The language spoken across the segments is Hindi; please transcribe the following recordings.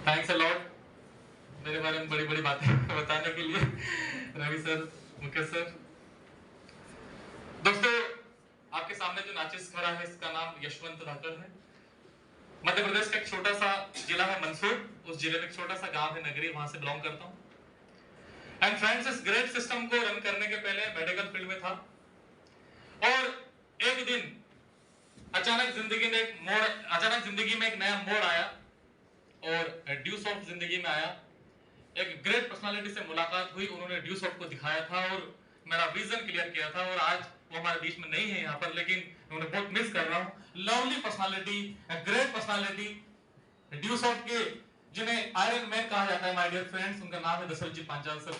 थैंक्स अ लॉट मेरे बारे में बड़ी बड़ी बातें बताने के लिए रवि सर, मुकेश सर। दोस्तों, आपके सामने जो नाचिस खड़ा है इसका नाम यशवंत धाकर है। मध्य प्रदेश का एक छोटा सा जिला है मंदसौर, उस जिले में एक छोटा सा गांव है नगरी, वहां से बिलोंग करता हूं। एंड फ्रेंड्स, इस ग्रेट सिस्टम को रन करने के पहले मेडिकल फील्ड में था और एक दिन अचानक जिंदगी में एक नया मोड़ आया और ड्यूस ऑफ जिंदगी में आया। एक ग्रेट पर्सनालिटी से मुलाकात हुई, उन्होंने ड्यूस ऑफ को दिखाया था और मेरा विजन क्लियर किया था। और आज वो हमारे बीच में नहीं है यहाँ पर, लेकिन उन्हें बहुत मिस कर रहा हूँ। लवली पर्सनालिटी, ग्रेट पर्सनालिटी ड्यूस ऑफ के, जिन्हें आयरन मैन कहा जाता है माय डियर फ्रेंड्स, उनका नाम है दशरथ जी पांचाल सर।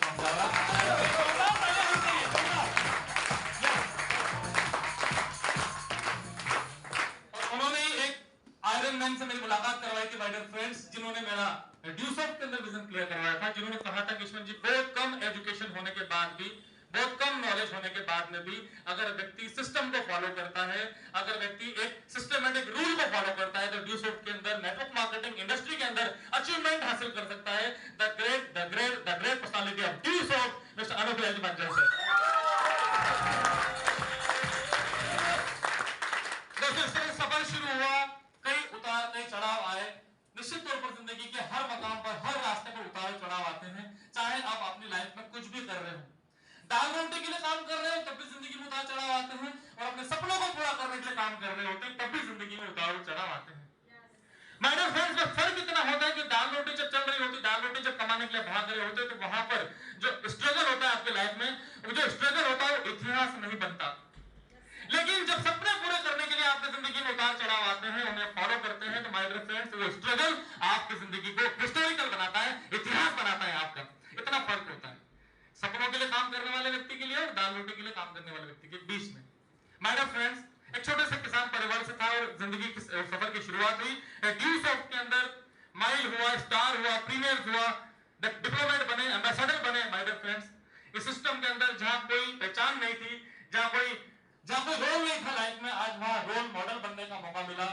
आयरन मैन से मेरी मुलाकात करवाई थी माय डियर फ्रेंड्स, जिन्होंने मेरा ड्यूस ऑफ के अंदर विजन क्लियर करवाया था। जिन्होंने कहा था किशन जी, बहुत कम एजुकेशन होने के बाद भी, बहुत कम नॉलेज होने के बाद में भी, अगर व्यक्ति सिस्टम को फॉलो करता है, अगर व्यक्ति एक सिस्टमैटिक रूल को फॉलो करता है, तो ड्यूस ऑफ के अंदर नेटवर्क मार्केटिंग इंडस्ट्री के अंदर अचीवमेंट हासिल कर सकता है। द ग्रेट पर्सनालिटी ऑफ ड्यूस of Mister Anup L Banjal sir. दोस्तों, सफर शुरू हुआ, कई उतार कई चढ़ाव आए। निश्चित तौर पर जिंदगी के हर मकाम पर, हर रास्ते पर उतार चढ़ाव आते हैं। चाहे आप अपनी लाइफ में कुछ भी कर रहे हो, दाल रोटी के लिए काम कर रहे हो तब भी जिंदगी में उतार चढ़ाव आते हैं, और अपने सपनों को पूरा करने के लिए काम कर रहे होते हैं तब भी जिंदगी में उतार चढ़ाव आते हैं। माय डियर फ्रेंड्स, में फर्क इतना होता है कि दाल रोटी जब चल रही होती, दाल रोटी जब कमाने के लिए भाग रहे होते, तो वहां पर जो स्ट्रगल होता है आपकी लाइफ में, वो जो स्ट्रगल होता है वो इतिहास नहीं बनता। लेकिन जब सपने पूरे करने के लिए आपकी जिंदगी में उतार चढ़ाव आते हैं, उन्हें फॉलो करते हैं, तो माय डियर फ्रेंड्स, वो स्ट्रगल आपकी जिंदगी को हिस्टोरिकल बनाता है, इतिहास बनाता है आपका। इतना फर्क होता है सपनों के लिए काम करने वाले व्यक्ति के लिए और दाल रोटी के लिए काम करने वाले व्यक्ति के बीच में। माय डियर फ्रेंड्स, एक छोटे से किसान परिवार से था और जिंदगी की सफर की शुरुआत हुई। ड्यूस ऑफ के अंदर माइल हुआ, स्टार हुआ, प्रीमियर हुआ, डिप्लोमेट बने, एम्बेसडर बने। माय डियर फ्रेंड्स, इस सिस्टम के अंदर जहां कोई पहचान नहीं थी, जहां कोई रोल नहीं था लाइफ में, आज वहां रोल मॉडल बनने का मौका मिला।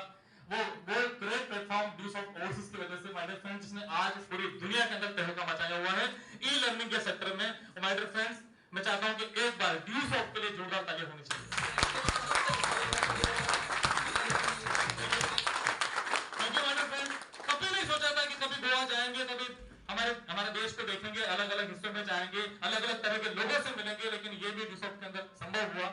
वो ग्रेट प्लेटफॉर्म ड्यूस ऑफ ओवरसीज की वजह से माय डियर फ्रेंड्स, जिसने आज पूरी दुनिया के अंदर तहलका मचाया हुआ है ई लर्निंग के सेक्टर में। माय डियर फ्रेंड्स, मैं चाहता हूं कि एक बार ड्यूस ऑफ के लिए जोरदार तालियां होनी चाहिए। क्योंकि माय डियर फ्रेंड्स, कभी नहीं सोचा था कि कभी गोवा जाएंगे, कभी हमारे देश को देखेंगे, अलग अलग हिस्सों में जाएंगे, अलग अलग तरह के लोगों से मिलेंगे, लेकिन ये भी ड्यूस ऑफ के अंदर संभव हुआ।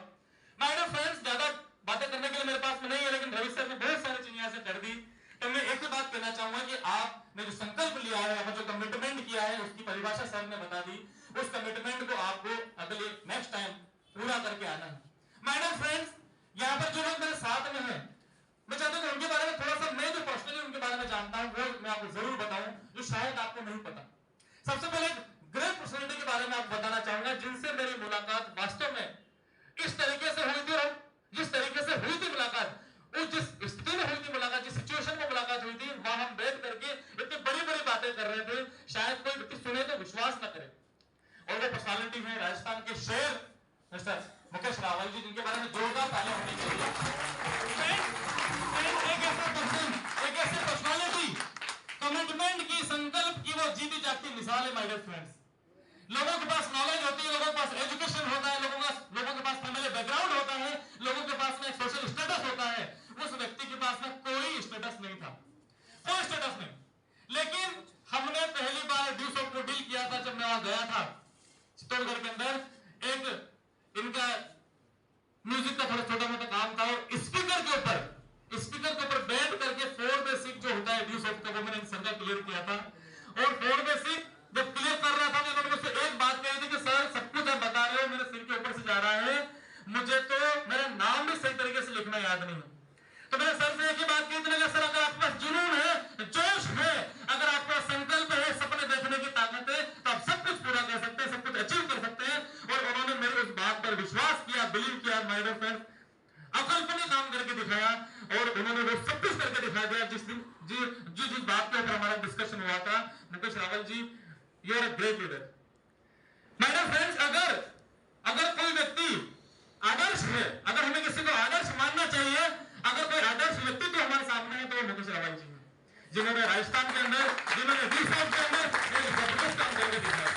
माय डियर फ्रेंड्स, ज्यादा बातें करने के लिए मेरे पास में नहीं है, लेकिन रवि सर ने बहुत सारी चीजें यहां से कर दी। तो मैं एक ही बात कहना चाहूंगा कि आपने जो संकल्प लिया है, जो कमिटमेंट किया है, उसकी परिभाषा सर ने बता दी। उस कमिटमेंट को आपको अगले नेक्स्ट टाइम पूरा करके आना है। माय डियर फ्रेंड्स, यहाँ पर जो लोग मेरे साथ में हैं, मैं चाहता हूं कि उनके बारे में थोड़ा सा, मैं जो पर्सनली उनके बारे में जानता हूं वो मैं आपको जरूर बताऊं, जो शायद आपको नहीं पता। सबसे पहले ग्रेट पर्सनालिटी के बारे में आपको बताना चाहूंगा, जिनसे मेरी मुलाकात वास्तव में इस तरीके से हुई थी, और जिस तरीके से हुई थी मुलाकात, जिस स्थिति में हुई थी मुलाकात, जिस सिचुएशन में मुलाकात हुई थी, वहां हम बैठ करके इतनी बड़ी बड़ी बातें कर रहे थे, शायद कोई व्यक्ति सुने तो विश्वास न करे। और वो पर्सनालिटी है राजस्थान के शेर मिस्टर मुकेश रावल जी, जिनके बारे में जोरदार तालियां होनी चाहिए। एक ऐसे पर्सनालिटी, कमिटमेंट की, संकल्प की वो जीती जागती मिसाल है माय डियर फ्रेंड्स। लोगों के पास नॉलेज होती है, लोगों के पास एजुकेशन होता है, लोगों के पास फैमिली बैकग्राउंड होता है, लोगों के पास में सोशल स्टेटस होता है। उस व्यक्ति के पास में कोई स्टेटस नहीं था, कोई स्टेटस नहीं। लेकिन हमने पहली बार ड्यूस ऑफ को डील किया था जब मैं वहां गया था चित्तौड़गढ़ के अंदर। एक इनका म्यूजिक का थोड़ा छोटा मोटा काम था, और स्पीकर के ऊपर बैठ करके 4 बेसिक जो होता है ड्यूस ऑफ का, वो मैंने संख्या क्लियर किया था। और 4 बेसिक जब क्लियर कर रहा था, तो मुझसे एक बात कही थी कि सर, सब कुछ आप बता रहे हो, मेरे सिर के ऊपर से जा रहा है, मुझे तो मेरा नाम भी सही तरीके से लिखना याद नहीं है। तो मैंने सर से एक ही बात कही थी, सर अगर आपके पास जुनून है, जोश है, अगर आपका संकल्प है, सपने देखने की ताकत है, तो आप सब कुछ पूरा कर सकते हैं, सब कुछ अचीव कर सकते हैं। और उन्होंने मेरी उस बात पर विश्वास किया, बिलीव किया। माय डियर फ्रेंड्स, अकल्पनीय काम करके दिखाया, और उन्होंने वो सब कुछ करके दिखा दिया। जिस दिन जिस बात के ऊपर हमारा डिस्कशन हुआ था, Mukesh Rawal ji, you are a great leader. My dear friends, अगर कोई व्यक्ति आदर्श है, अगर हमें किसी को आदर्श मानना चाहिए, अगर कोई आदर्श व्यक्ति तो हमारे सामने है, तो वो मुकेश रावल जी है। जिन्होंने राजस्थान के अंदर, जिन्होंने रिसोर्ट के अंदर एक जबरदस्त काम करके दिखाया।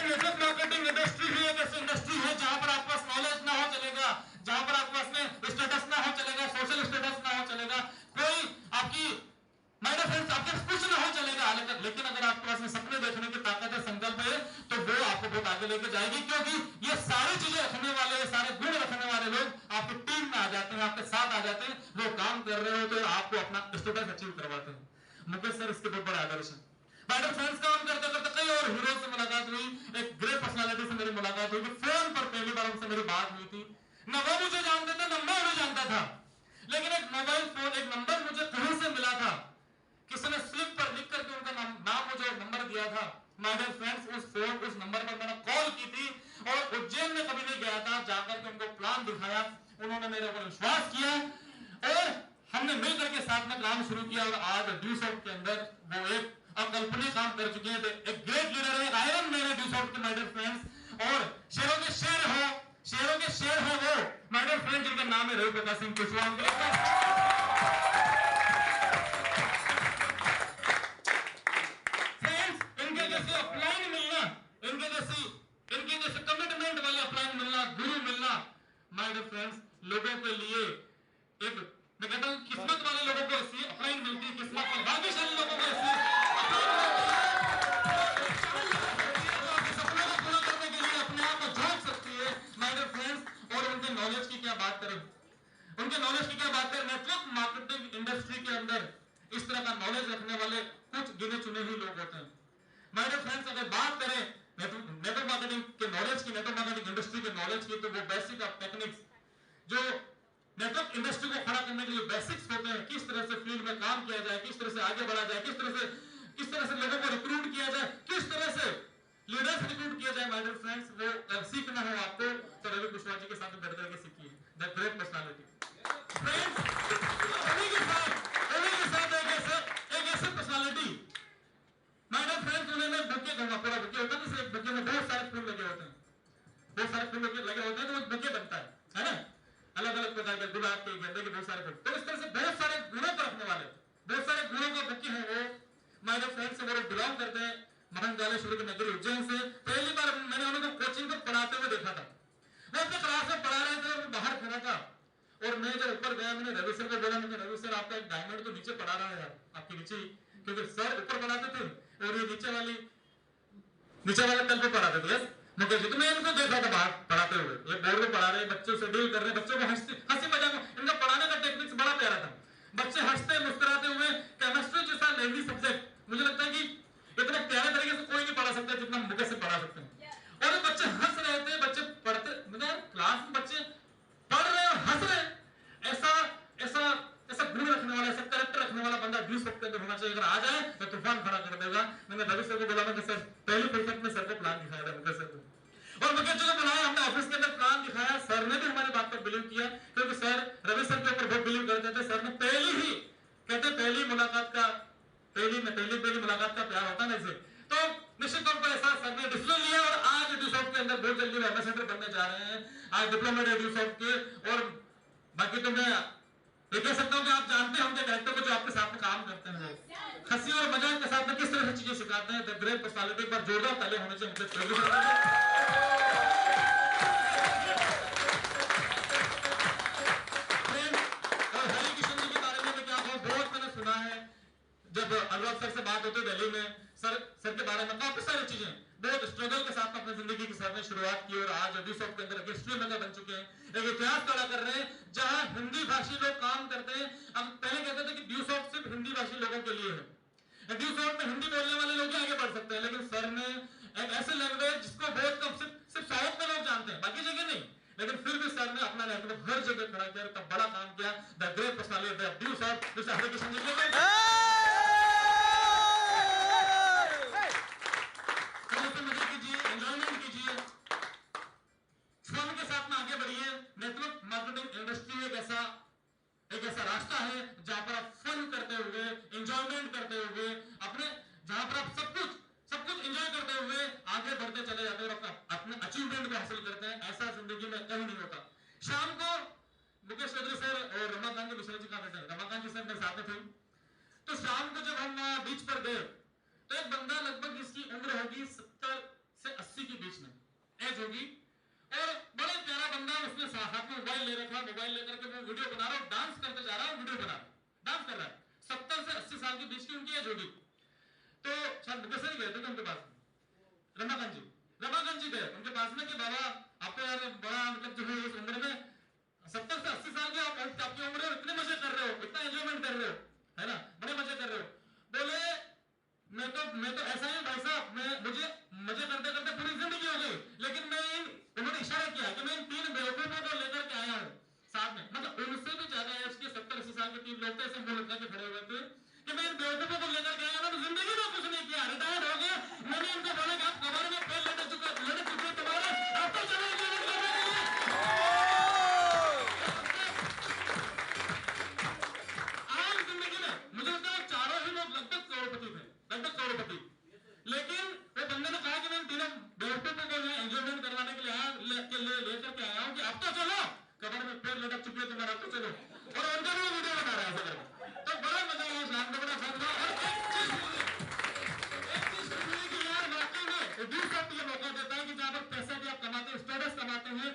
नेटवर्क मार्केटिंग इंडस्ट्री ही एक ऐसी इंडस्ट्री है जहां पर आपके पास नॉलेज ना हो चलेगा, जहां पर आपके पास में स्टेटस ना हो चलेगा, सोशल स्टेटस ना हो चलेगा, कोई आपकी माय डियर फ्रेंड्स आपके कुछ ना हो चलेगा, लेकिन अगर आपके पास में सपने देखने की ताकत है, संकल्प है, तो वो आपको बहुत आगे लेके जाएगी, क्योंकि ये सारी चीजें रखने वाले, सारे गुण रखने वाले लोग आपकी टीम में आ जाते हैं, आपके साथ आ जाते हैं, वो काम कर रहे हो तो आपको अपना स्टेटस अचीव करवाते हैं। मुकेश सर इसके बहुत बड़े आदर्श हैं। माय डियर फ्रेंड्स, काम करते करते कई और हीरो से मुलाकात हुई, एक ग्रेट पर्सनालिटी से मेरी मुलाकात हुई, फोन पर पहली बार उनसे मेरी बात हुई थी। न वो मुझे जानते थे, न मैं उन्हें जानता था, लेकिन एक मोबाइल फोन, एक नंबर मुझे कहीं से मिला था, किसी ने स्लिप पर लिख करके उनका नाम मुझे नंबर दिया था। माय डियर फ्रेंड्स, उस नंबर पर मैंने कॉल की थी और उज्जैन में कभी नहीं गया था, जाकर के उनको प्लान दिखाया, उन्होंने मेरे ऊपर विश्वास किया और हमने मिलकर के साथ में काम शुरू किया और आज ड्यूसॉफ्ट के अंदर वो एक अकल्पनीय काम कर चुके हैं। एक ग्रेट लीडर है, आयरन मैन है ड्यूसॉफ्ट के माय डियर फ्रेंड्स, और शेरों के शेर हो, शेरों के शेर हो वो माय डियर फ्रेंड्स जिनका नाम है रवि प्रकाश सिंह कुशवाहा। इनके जैसे कमिटमेंट वाले अपलाइन मिलना, गुरु मिलना माय डियर फ्रेंड्स लोगों के लिए एक, मैं कहता हूं किस्मत वाले लोगों को ऐसी अपलाइन मिलती है, किस्मत और भाग्यशाली लोगों को ऐसी सपनों को पूरा करने के लिए अपने आप को झोंक सकती है माय डियर फ्रेंड्स। और उनके नॉलेज की क्या बात करें, उनके नॉलेज की क्या बात करें, नेटवर्क मार्केटिंग इंडस्ट्री के अंदर इस तरह का नॉलेज रखने वाले कुछ गिने चुने ही लोग होते हैं माय डियर फ्रेंड्स। अगर बात करें नेटवर्क मार्केटिंग के नॉलेज की, नेटवर्क मार्केटिंग इंडस्ट्री के नॉलेज की, तो वो बेसिक ऑफ टेक्निक्स जो नेटवर्क इंडस्ट्री को खड़ा करने के लिए बेसिक्स होते हैं, किस तरह से फील्ड में काम किया जाए, किस तरह से आगे बढ़ा जाए, किस तरह से लोगों को रिक्रूट किया जाए, किस तरह से लीडर्स रिक्रूट किया जाए माय डियर फ्रेंड्स, वो सीखना है आपको तो रवि कुशवाहा जी के साथ बैठ करके सीखिए, द ग्रेट पर्सनालिटी फ्रेंड्स। उन्हीं के साथ एक ऐसे पर्सनालिटी माय डियर फ्रेंड्स, उन्हें मैं बुके कहूंगा, पूरा बुके होता है, एक बुके में बहुत सारे फूल लगे होते हैं, बहुत सारे फूल लगे होते हैं, तो वो बुके बनता है ना, अलग अलग प्रकार के गुलाब के, गेंदे के, बहुत सारे फूल, तो इस तरह से बहुत सारे गुणों को रखने वाले, बहुत सारे गुणों का बुके है वो माय डियर फ्रेंड्स। वो बिलोंग करते हैं महाकालेश्वर की नगरी उज्जैन से। पहली बार मैंने उनको कोचिंग को पढ़ाते हुए देखा था, वो अपने क्लास में पढ़ा रहे थे और मैं बाहर खड़ा था, और मैं जब ऊपर गया मैंने रवि सर को बोला, मैंने रवि सर आपका एक डायमंड तो नीचे पड़ा रहा है यार, आपके नीचे, क्योंकि सर ऊपर पढ़ाते थे और ये नीचे वाले तल पे पढ़ाते थे। मुकेश जी, तो मैं इनको देखा था बाहर पढ़ाते हुए, ये बोर्ड पे पढ़ा रहे, बच्चों से डील कर रहे, बच्चों को हंसी मजाक, इनका पढ़ाने का टेक्निक्स बड़ा प्यारा था, बच्चे हंसते मुस्कुराते हुए, केमिस्ट्री जैसा लेवली सब्जेक्ट मुझे लगता है कि इतने प्यारे तरीके से कोई नहीं पढ़ा सकता जितना मुकेश से पढ़ा सकते हैं। और बच्चे हंस रहे थे, बच्चे पढ़ते, मतलब क्लास में बच्चे पढ़ रहे और हंस रहे, ऐसा ऐसा ऐसा गुण रखने वाला, ऐसा कैरेक्टर रखने वाला बंदा ड्यूसॉफ्ट के अंदर होना चाहिए। अगर आ जाए तो तूफान खड़ा कर देगा। मैंने रवि सर को बोला था कि सर पहली फुर्सत में सर को प्लान दिखाया था मुकेश सर को, और मुकेश जी को बुलाया, हमने ऑफिस के अंदर प्लान दिखाया, सर ने भी हमारी बात पर बिलीव किया, क्योंकि सर रवि सर के ऊपर बहुत बिलीव करते थे। सर ने पहली मुलाकात का प्यार होता है ना इसे, तो निश्चित तौर पर ऐसा सर ने डिसीजन लिया और आज ड्यूसॉफ्ट के अंदर बहुत जल्दी एम्बेसडर बनने जा रहे हैं, आज डिप्लोमेट है ड्यूसॉफ्ट के। और बाकी तो मैं ये कह सकता हूं कि आप जानते होंगे डायरेक्टर को जो आपके साथ में काम करते हैं, वो हंसी और मजाक के साथ में किस तरह से चीजें सिखाते हैं। द ग्रेट पर्सनालिटी, एक बार जोरदार ताली होनी चाहिए उनके और हरि किशन जी के बारे में क्या कहूं, बहुत मैंने सुना है, जब अनुराग सर से बात होती दिल्ली में, सर के बारे में काफी सारी चीजें, बहुत स्ट्रगल के साथ अपनी जिंदगी की सर ने शुरुआत की और आज ड्यूसॉफ्ट के अंदर हिस्ट्री मेकर बन चुके हैं, एक इतिहास खड़ा कर रहे हैं जहां हिंदी भाषी लोग काम करते हैं। अब पहले कहते थे कि ड्यूसॉफ्ट सिर्फ हिंदी भाषी लोगों के लिए है, ड्यूसॉफ्ट में हिंदी बोलने वाले लोग ही आगे बढ़ सकते हैं, लेकिन सर ने एक ऐसे लैंग्वेज जिसको बहुत कम सिर्फ साउथ में लोग जानते हैं, बाकी जगह नहीं, लेकिन फिर भी सर ने अपना नेटवर्क हर जगह खड़ा किया, तब बड़ा काम किया। द ग्रेट पर्सनालिटी ऑफ ड्यूसॉफ्ट, जिसे हरि किशन जी कहते हैं। नेटवर्क मार्केटिंग इंडस्ट्री एक ऐसा रास्ता है जहां पर आप फन करते हुए, एंजॉयमेंट करते हुए, अपने जहां पर आप सब कुछ एंजॉय करते हुए आगे बढ़ते चले जाते हैं और अपने अचीवमेंट को हासिल करते हैं। ऐसा जिंदगी में कहीं नहीं होता। शाम को मुकेश चौधरी सर और रमाकांत मिश्रा जी कहां थे? रमाकांत जी सर मेरे साथ में को जब हम बीच पर गए तो एक बंदा लगभग जिसकी उम्र होगी 70 से 80 के बीच में एज होगी, और बड़े प्यारा बंदा, उसने हाथ में मोबाइल ले रखा, मोबाइल लेकर के वो वीडियो बना रहा है, डांस करते जा रहा है, वीडियो बना डांस कर रहा है। 70 से 80 साल के बीच की उनकी एज होगी। तो शायद मुकेश गए थे उनके पास, रमाकांत जी गए उनके पास में कि बाबा आपको यार बड़ा मतलब जो है इस उम्र में 70 से 80 साल के आपकी उम्र है, इतने मजे कर रहे हो, इतना एंजॉयमेंट कर रहे हो, है ना, बड़े मजे कर रहे हो। बोले मैं तो ऐसा ही भाई साहब, मुझे मजे करते करते पूरी जिंदगी हो गई, लेकिन उन्होंने इशारा किया कि मैं इन 3 बेवकूफों को लेकर के आया हूँ साथ में, मतलब उनसे भी ज्यादा एज के 70-80 साल के 3 लोग थे, ऐसे मुंह लटका के खड़े हुए थे कि मैं इन बेवकूफों को लेकर के आया, मैंने जिंदगी में कुछ नहीं किया, रिटायर हो गया। मैंने इनको बोला कि आप कमर में पैर लटक चुके तुम्हारे, आप तो चले गए आम जिंदगी में। मुझे लगता है चारों ही लोग लगभग करोड़पति थे, लगभग करोड़पति, लेकिन वो बंदे ने कहा कि मैं तीनों बेवकूफों को एंजॉयमेंट करवाने के लिए लेकर के आया हूं कि अब तो चलो, कमर में पैर लटक चुके तुम्हारा, तो चलो, और उनका भी वीडियो बना रहा है ऐसा करके। तो बड़ा मजा आया, शाम को बड़ा फन हुआ। और एक चीज हुई कि यार वाकई में व्यूज आपको ये मौका देता है कि जहां पर पैसा भी आप कमाते हैं, स्टेटस कमाते हैं,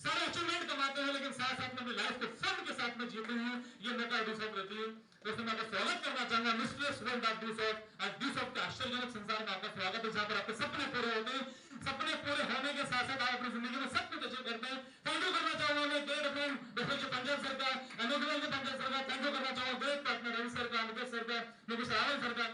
सारे अचीवमेंट कमाते हैं, लेकिन साथ साथ में अपनी लाइफ को फन के साथ में जीते हैं, ये मौका दूसरा रहती है। दोस्तों मैं आपका स्वागत करना चाहूंगा मिस्ट्रेस वर्ल्ड ऑफ ड्यूसॉफ्ट, और ड्यूसॉफ्ट के आश्चर्यजनक संसार में आपका स्वागत है, जहां पर आपके सपने पूरे होते हैं। सपने पूरे होने के साथ साथ आप अपनी जिंदगी में सब कुछ अचीव करते हैं। थैंक यू करना चाहूंगा मैं ग्रेट फ्रेंड डॉक्टर के पंजाब सर का, अनुग्रह के पंजाब सर का, थैंक यू करना चाहूंगा ग्रेट पार्टनर रवि सर का, मुकेश सर का, मुकेश रावल सर का।